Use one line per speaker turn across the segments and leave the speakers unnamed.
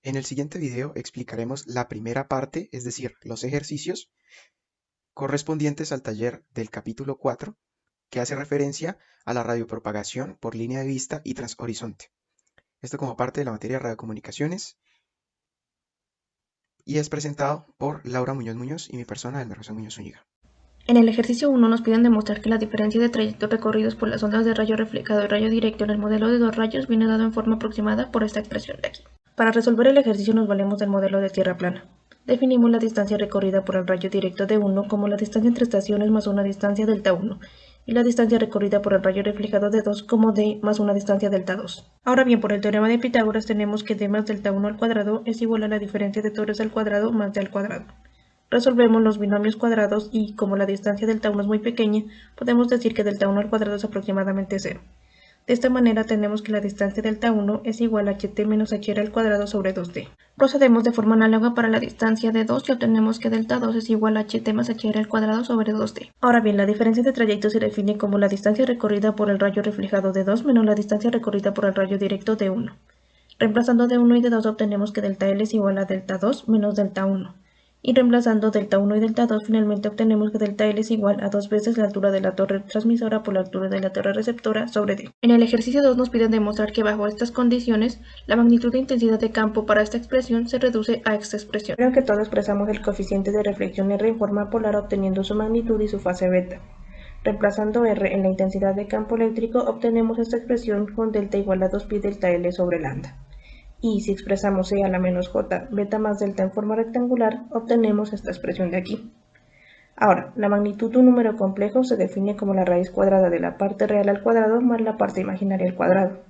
En el siguiente video explicaremos la primera parte, es decir, los ejercicios correspondientes al taller del capítulo 4, que hace referencia a la radiopropagación por línea de vista y transhorizonte. Esto como parte de la materia de radiocomunicaciones y es presentado por Laura Muñoz Muñoz y mi persona, Elmer José Muñoz Zúñiga.
En el ejercicio 1 nos piden demostrar que la diferencia de trayectos recorridos por las ondas de rayo reflejado y rayo directo en el modelo de dos rayos viene dado en forma aproximada por esta expresión de aquí. Para resolver el ejercicio nos valemos del modelo de tierra plana. Definimos la distancia recorrida por el rayo directo de 1 como la distancia entre estaciones más una distancia delta 1 y la distancia recorrida por el rayo reflejado de 2 como d más una distancia delta 2. Ahora bien, por el teorema de Pitágoras tenemos que d más delta 1 al cuadrado es igual a la diferencia de torres al cuadrado más d al cuadrado. Resolvemos los binomios cuadrados y, como la distancia delta 1 es muy pequeña, podemos decir que delta 1 al cuadrado es aproximadamente 0. De esta manera tenemos que la distancia delta 1 es igual a ht menos hr al cuadrado sobre 2d. Procedemos de forma análoga para la distancia de 2 y obtenemos que delta 2 es igual a ht más hr al cuadrado sobre 2d. Ahora bien, la diferencia de trayecto se define como la distancia recorrida por el rayo reflejado de 2 menos la distancia recorrida por el rayo directo de 1. Reemplazando de 1 y de 2 obtenemos que delta L es igual a delta 2 menos delta 1. Y reemplazando delta 1 y delta 2 finalmente obtenemos que delta L es igual a 2 veces la altura de la torre transmisora por la altura de la torre receptora sobre D. En el ejercicio 2 nos piden demostrar que bajo estas condiciones la magnitud de intensidad de campo para esta expresión se reduce a esta expresión. Primero que todo expresamos el coeficiente de reflexión R en forma polar obteniendo su magnitud y su fase beta. Reemplazando R en la intensidad de campo eléctrico obtenemos esta expresión con delta igual a 2pi delta L sobre lambda. Y si expresamos E a la menos J, beta más delta en forma rectangular, obtenemos esta expresión de aquí. Ahora, la magnitud de un número complejo se define como la raíz cuadrada de la parte real al cuadrado más la parte imaginaria al cuadrado.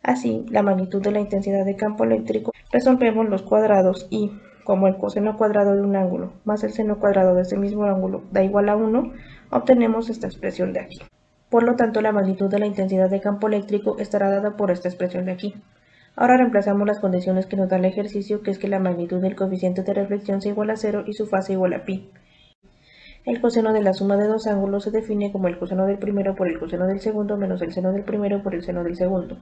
Así, la magnitud de la intensidad de campo eléctrico, resolvemos los cuadrados y, como el coseno cuadrado de un ángulo más el seno cuadrado de ese mismo ángulo da igual a 1, obtenemos esta expresión de aquí. Por lo tanto, la magnitud de la intensidad de campo eléctrico estará dada por esta expresión de aquí. Ahora reemplazamos las condiciones que nos da el ejercicio, que es que la magnitud del coeficiente de reflexión sea igual a 0 y su fase igual a pi. El coseno de la suma de dos ángulos se define como el coseno del primero por el coseno del segundo menos el seno del primero por el seno del segundo.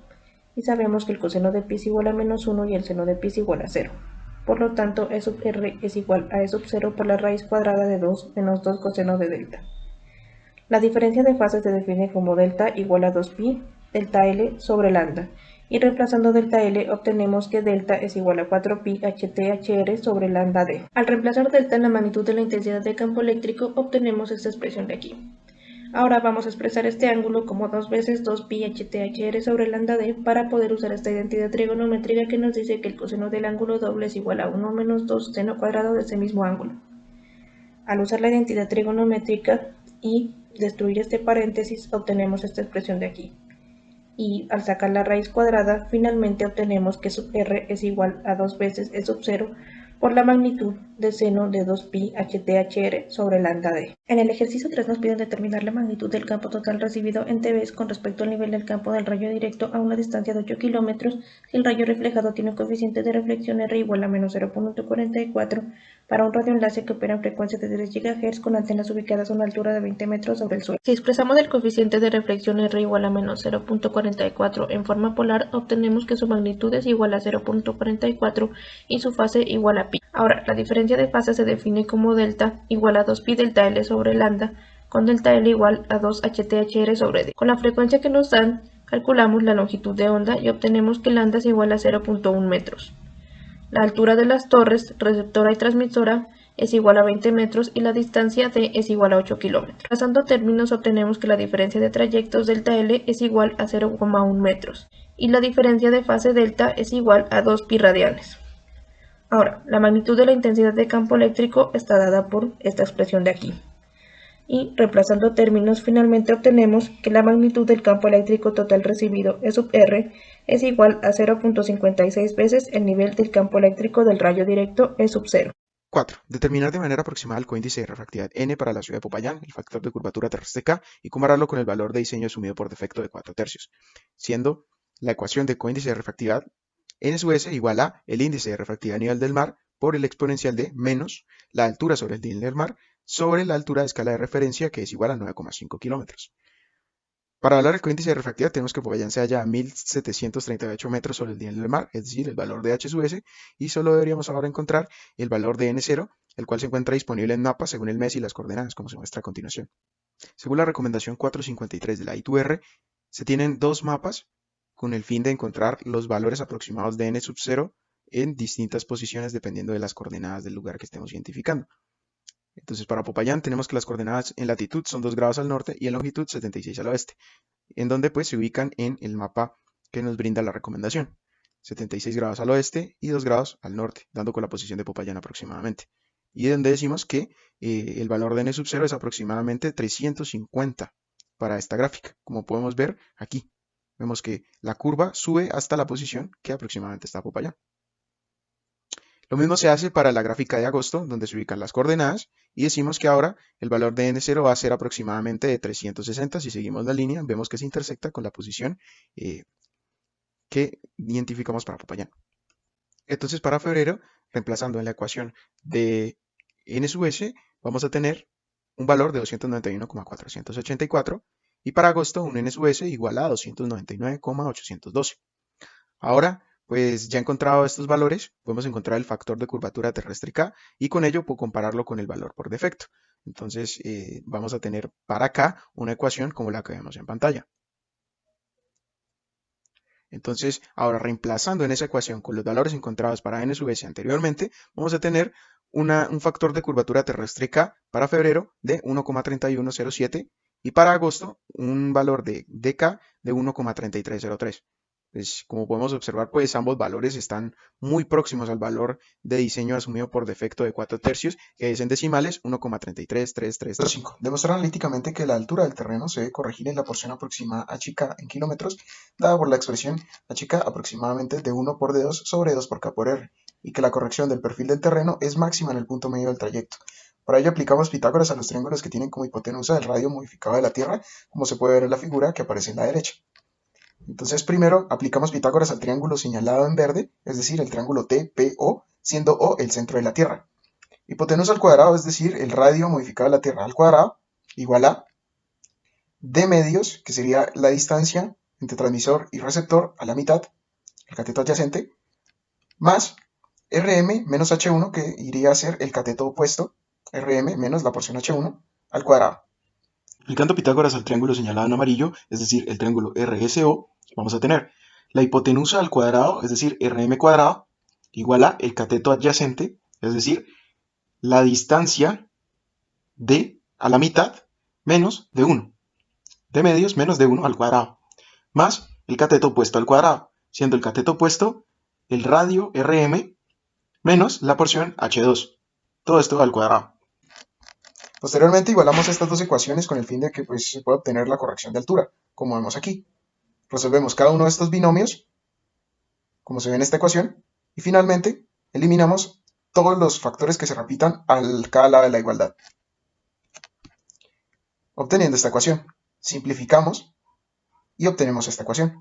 Y sabemos que el coseno de pi es igual a menos 1 y el seno de pi es igual a 0. Por lo tanto, E sub r es igual a E sub 0 por la raíz cuadrada de 2 menos 2 coseno de delta. La diferencia de fase se define como delta igual a 2pi delta L sobre lambda. Y reemplazando delta L obtenemos que delta es igual a 4pi hthr sobre lambda d. Al reemplazar delta en la magnitud de la intensidad de campo eléctrico obtenemos esta expresión de aquí. Ahora vamos a expresar este ángulo como 2 veces 2pi hthr sobre lambda d para poder usar esta identidad trigonométrica que nos dice que el coseno del ángulo doble es igual a 1 menos 2 seno cuadrado de ese mismo ángulo. Al usar la identidad trigonométrica y destruir este paréntesis obtenemos esta expresión de aquí. Y al sacar la raíz cuadrada, finalmente obtenemos que sub r es igual a 2 veces E sub 0 por la magnitud de seno de 2pi hthr sobre lambda d. En el ejercicio 3 nos piden determinar la magnitud del campo total recibido en TVs con respecto al nivel del campo del rayo directo a una distancia de 8 kilómetros si el rayo reflejado tiene un coeficiente de reflexión R igual a menos 0.44 para un radioenlace que opera en frecuencia de 10 GHz con antenas ubicadas a una altura de 20 metros sobre el suelo. Si expresamos el coeficiente de reflexión R igual a menos 0.44 en forma polar, obtenemos que su magnitud es igual a 0.44 y su fase igual a pi. Ahora, la diferencia de fase se define como delta igual a 2pi delta L sobre lambda, con delta L igual a 2 hthr sobre d. Con la frecuencia que nos dan, calculamos la longitud de onda y obtenemos que lambda es igual a 0.1 metros. La altura de las torres receptora y transmisora es igual a 20 metros y la distancia d es igual a 8 kilómetros. Pasando términos obtenemos que la diferencia de trayectos delta L es igual a 0,1 metros y la diferencia de fase delta es igual a 2 pi radianes. Ahora, la magnitud de la intensidad de campo eléctrico está dada por esta expresión de aquí. Y reemplazando términos, finalmente obtenemos que la magnitud del campo eléctrico total recibido E sub r es igual a 0.56 veces el nivel del campo eléctrico del rayo directo E sub 0.
4. Determinar de manera aproximada el coíndice de refractividad n para la ciudad de Popayán, el factor de curvatura terrestre k, y compararlo con el valor de diseño asumido por defecto de 4/3, siendo la ecuación de coíndice de refractividad n sub s igual a el índice de refractividad a nivel del mar por el exponencial de menos la altura sobre el nivel del mar sobre la altura de escala de referencia, que es igual a 9,5 kilómetros. Para hablar del coíndice de refractividad tenemos que Popayán se halla a 1738 metros sobre el nivel del mar, es decir, el valor de H sub S, y solo deberíamos ahora encontrar el valor de N0, el cual se encuentra disponible en mapas según el mes y las coordenadas, como se muestra a continuación. Según la recomendación 453 de la I2R, se tienen dos mapas con el fin de encontrar los valores aproximados de N sub 0 en distintas posiciones dependiendo de las coordenadas del lugar que estemos identificando. Entonces, para Popayán tenemos que las coordenadas en latitud son 2 grados al norte y en longitud 76 al oeste, en donde pues se ubican en el mapa que nos brinda la recomendación. 76 grados al oeste y 2 grados al norte, dando con la posición de Popayán aproximadamente. Y donde decimos que el valor de N sub 0 es aproximadamente 350 para esta gráfica. Como podemos ver aquí, vemos que la curva sube hasta la posición que aproximadamente está Popayán. Lo mismo se hace para la gráfica de agosto, donde se ubican las coordenadas, y decimos que ahora el valor de N0 va a ser aproximadamente de 360. Si seguimos la línea, vemos que se intersecta con la posición que identificamos para Popayán. Entonces, para febrero, reemplazando en la ecuación de N sub S, vamos a tener un valor de 291,484 y para agosto un N sub S igual a 299,812. Ahora, pues ya encontrado estos valores, podemos encontrar el factor de curvatura terrestre K y con ello puedo compararlo con el valor por defecto. Entonces vamos a tener para K una ecuación como la que vemos en pantalla. Entonces, ahora reemplazando en esa ecuación con los valores encontrados para N sub S anteriormente, vamos a tener un factor de curvatura terrestre K para febrero de 1,3107 y para agosto un valor de K de 1,3303. Pues, como podemos observar, pues ambos valores están muy próximos al valor de diseño asumido por defecto de 4 tercios, que es en decimales 1,333325. Demostrar analíticamente que la altura del terreno se debe corregir en la porción aproximada HK en kilómetros, dada por la expresión HK aproximadamente de 1 por D2 sobre 2 por K por R, y que la corrección del perfil del terreno es máxima en el punto medio del trayecto. Para ello aplicamos Pitágoras a los triángulos que tienen como hipotenusa el radio modificado de la Tierra, como se puede ver en la figura que aparece en la derecha. Entonces primero aplicamos Pitágoras al triángulo señalado en verde, es decir, el triángulo TPO, siendo O el centro de la Tierra. Hipotenusa al cuadrado, es decir, el radio modificado de la Tierra al cuadrado, igual a D medios, que sería la distancia entre transmisor y receptor a la mitad, el cateto adyacente, más Rm menos H1, que iría a ser el cateto opuesto, Rm menos la porción H1 al cuadrado. Aplicando Pitágoras al triángulo señalado en amarillo, es decir, el triángulo RSO, vamos a tener la hipotenusa al cuadrado, es decir, Rm cuadrado, igual a el cateto adyacente, es decir, la distancia de a la mitad menos de 1. De medios menos de 1 al cuadrado, más el cateto opuesto al cuadrado, siendo el cateto opuesto el radio Rm menos la porción H2. Todo esto al cuadrado. Posteriormente igualamos estas dos ecuaciones con el fin de que pues, se pueda obtener la corrección de altura, como vemos aquí. Resolvemos cada uno de estos binomios, como se ve en esta ecuación, y finalmente eliminamos todos los factores que se repitan a cada lado de la igualdad. Obteniendo esta ecuación, simplificamos y obtenemos esta ecuación.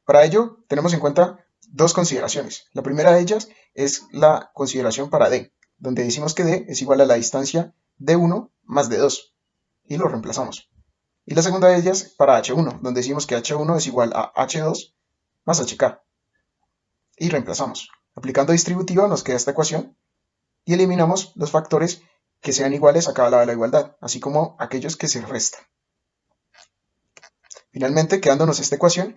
Para ello, tenemos en cuenta dos consideraciones. La primera de ellas es la consideración para D, donde decimos que D es igual a la distancia D1 más D2, y lo reemplazamos. Y la segunda de ellas para H1, donde decimos que H1 es igual a H2 más HK. Y reemplazamos. Aplicando distributiva nos queda esta ecuación y eliminamos los factores que sean iguales a cada lado de la igualdad, así como aquellos que se restan. Finalmente, quedándonos esta ecuación,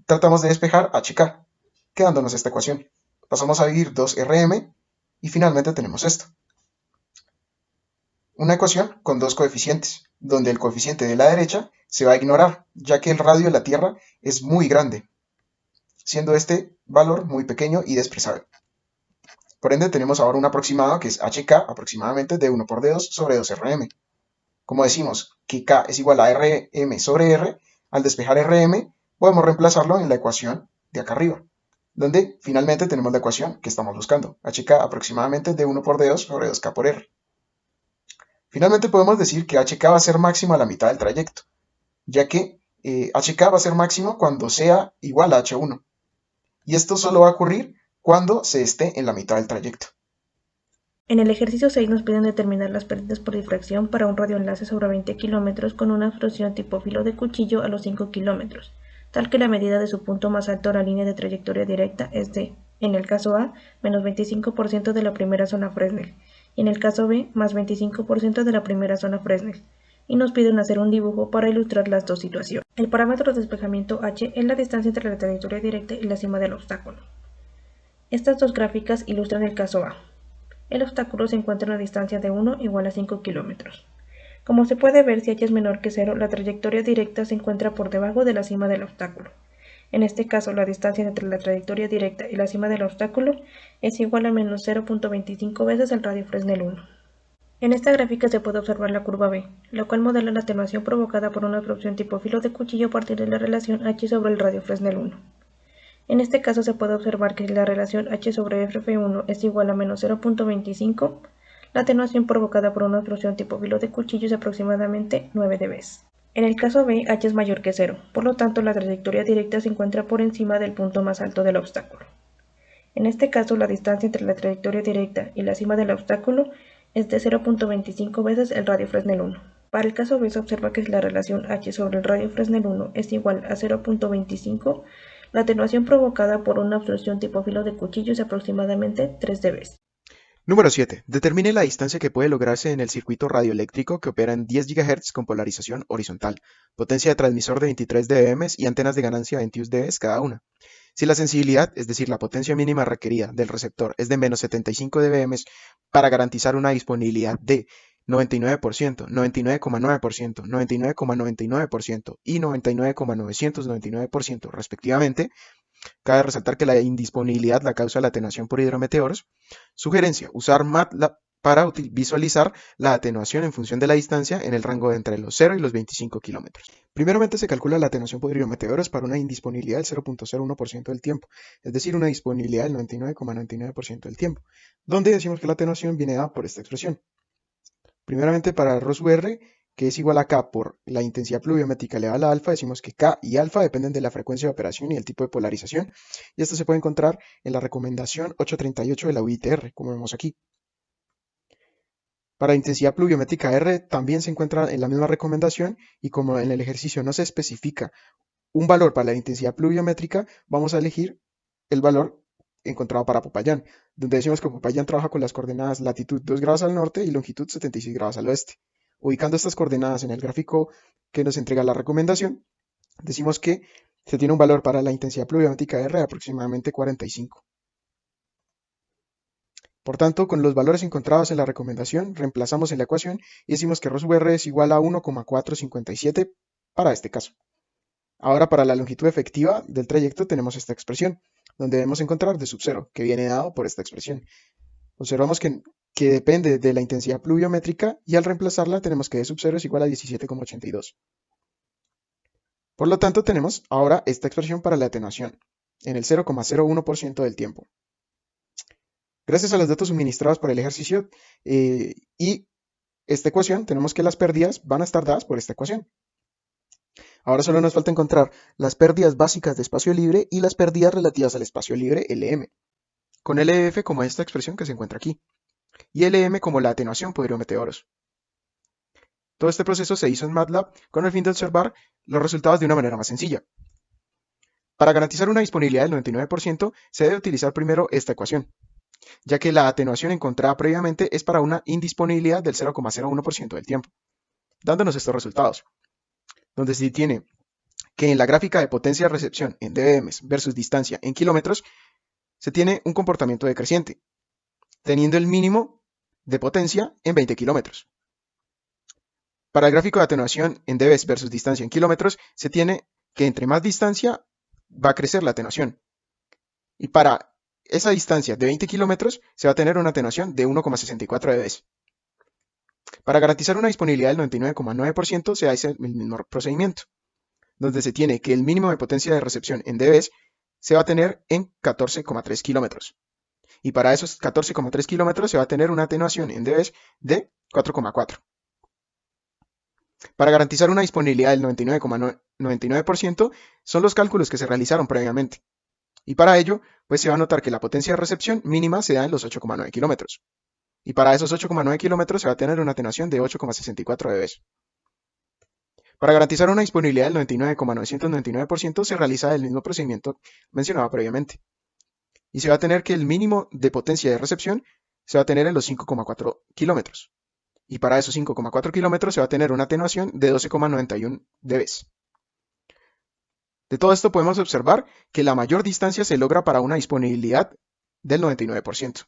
tratamos de despejar HK, quedándonos esta ecuación. Pasamos a dividir 2Rm y finalmente tenemos esto. Una ecuación con dos coeficientes, donde el coeficiente de la derecha se va a ignorar, ya que el radio de la Tierra es muy grande, siendo este valor muy pequeño y desprezable. Por ende, tenemos ahora un aproximado que es HK aproximadamente de 1 por D2 sobre 2Rm. Como decimos que K es igual a Rm sobre R, al despejar Rm, podemos reemplazarlo en la ecuación de acá arriba, donde finalmente tenemos la ecuación que estamos buscando, HK aproximadamente de 1 por D2 sobre 2K por R. Finalmente podemos decir que HK va a ser máximo a la mitad del trayecto, ya que HK va a ser máximo cuando sea igual a H1. Y esto solo va a ocurrir cuando se esté en la mitad del trayecto.
En el ejercicio 6 nos piden determinar las pérdidas por difracción para un radioenlace sobre 20 km con una absorción tipo filo de cuchillo a los 5 km, tal que la medida de su punto más alto a la línea de trayectoria directa es de, en el caso A, menos 25% de la primera zona Fresnel, y en el caso B, más 25% de la primera zona Fresnel, y nos piden hacer un dibujo para ilustrar las dos situaciones. El parámetro de despejamiento h es la distancia entre la trayectoria directa y la cima del obstáculo. Estas dos gráficas ilustran el caso A. El obstáculo se encuentra a una distancia de 1 igual a 5 km. Como se puede ver, si h es menor que 0, la trayectoria directa se encuentra por debajo de la cima del obstáculo. En este caso, la distancia entre la trayectoria directa y la cima del obstáculo es igual a menos 0.25 veces el radio Fresnel 1. En esta gráfica se puede observar la curva B, la cual modela la atenuación provocada por una absorción tipo filo de cuchillo a partir de la relación h sobre el radio Fresnel 1. En este caso se puede observar que si la relación h sobre f1 es igual a menos 0.25, la atenuación provocada por una absorción tipo filo de cuchillo es aproximadamente 9 dB. En el caso B, h es mayor que 0, por lo tanto la trayectoria directa se encuentra por encima del punto más alto del obstáculo. En este caso, la distancia entre la trayectoria directa y la cima del obstáculo es de 0.25 veces el radio Fresnel 1. Para el caso B se observa que si la relación h sobre el radio Fresnel 1 es igual a 0.25, la atenuación provocada por una absorción tipo filo de cuchillo es aproximadamente 3 dB.
Número 7. Determine la distancia que puede lograrse en el circuito radioeléctrico que opera en 10 GHz con polarización horizontal, potencia de transmisor de 23 dB y antenas de ganancia 21 dB cada una. Si la sensibilidad, es decir, la potencia mínima requerida del receptor es de menos 75 dB para garantizar una disponibilidad de 99%, 99,9%, 99,99% y 99,999% respectivamente, cabe resaltar que la indisponibilidad la causa la atenuación por hidrometeoros. Sugerencia: usar MATLAB para visualizar la atenuación en función de la distancia en el rango de entre los 0 y los 25 kilómetros. Primeramente se calcula la atenuación por hidrometeoros para una indisponibilidad del 0.01% del tiempo, es decir, una disponibilidad del 99,99% del tiempo, donde decimos que la atenuación viene dada por esta expresión. Primeramente para ρR, que es igual a K por la intensidad pluviométrica elevada a la alfa, decimos que K y alfa dependen de la frecuencia de operación y el tipo de polarización, y esto se puede encontrar en la recomendación 838 de la UITR, como vemos aquí. Para intensidad pluviométrica R también se encuentra en la misma recomendación, y como en el ejercicio no se especifica un valor para la intensidad pluviométrica, vamos a elegir el valor encontrado para Popayán, donde decimos que Popayán trabaja con las coordenadas latitud 2 grados al norte y longitud 76 grados al oeste. Ubicando estas coordenadas en el gráfico que nos entrega la recomendación, decimos que se tiene un valor para la intensidad pluviométrica R de aproximadamente 45. Por tanto, con los valores encontrados en la recomendación, reemplazamos en la ecuación y decimos que ρR es igual a 1,457 para este caso. Ahora, para la longitud efectiva del trayecto tenemos esta expresión, donde debemos encontrar d sub 0, que viene dado por esta expresión. Observamos que depende de la intensidad pluviométrica y al reemplazarla tenemos que d sub 0 es igual a 17,82. Por lo tanto, tenemos ahora esta expresión para la atenuación, en el 0,01% del tiempo. Gracias a los datos suministrados por el ejercicio y esta ecuación, tenemos que las pérdidas van a estar dadas por esta ecuación. Ahora solo nos falta encontrar las pérdidas básicas de espacio libre y las pérdidas relativas al espacio libre LM, con LF como esta expresión que se encuentra aquí, y LM como la atenuación por hidrometeoros. Todo este proceso se hizo en MATLAB con el fin de observar los resultados de una manera más sencilla. Para garantizar una disponibilidad del 99%, se debe utilizar primero esta ecuación, ya que la atenuación encontrada previamente es para una indisponibilidad del 0,01% del tiempo, dándonos estos resultados, donde se tiene que en la gráfica de potencia de recepción en dBm versus distancia en kilómetros, se tiene un comportamiento decreciente, teniendo el mínimo de potencia en 20 kilómetros. Para el gráfico de atenuación en dB versus distancia en kilómetros, se tiene que entre más distancia va a crecer la atenuación. Y para esa distancia de 20 kilómetros se va a tener una atenuación de 1,64 dB. Para garantizar una disponibilidad del 99,9% se hace el mismo procedimiento, donde se tiene que el mínimo de potencia de recepción en dB se va a tener en 14,3 kilómetros. Y para esos 14,3 kilómetros se va a tener una atenuación en dB de 4,4. Para garantizar una disponibilidad del 99,99% son los cálculos que se realizaron previamente. Y para ello, pues se va a notar que la potencia de recepción mínima se da en los 8,9 kilómetros. Y para esos 8,9 kilómetros se va a tener una atenuación de 8,64 dB. Para garantizar una disponibilidad del 99,999% se realiza el mismo procedimiento mencionado previamente. Y se va a tener que el mínimo de potencia de recepción se va a tener en los 5,4 kilómetros. Y para esos 5,4 kilómetros se va a tener una atenuación de 12,91 dB. De todo esto podemos observar que la mayor distancia se logra para una disponibilidad del 99%.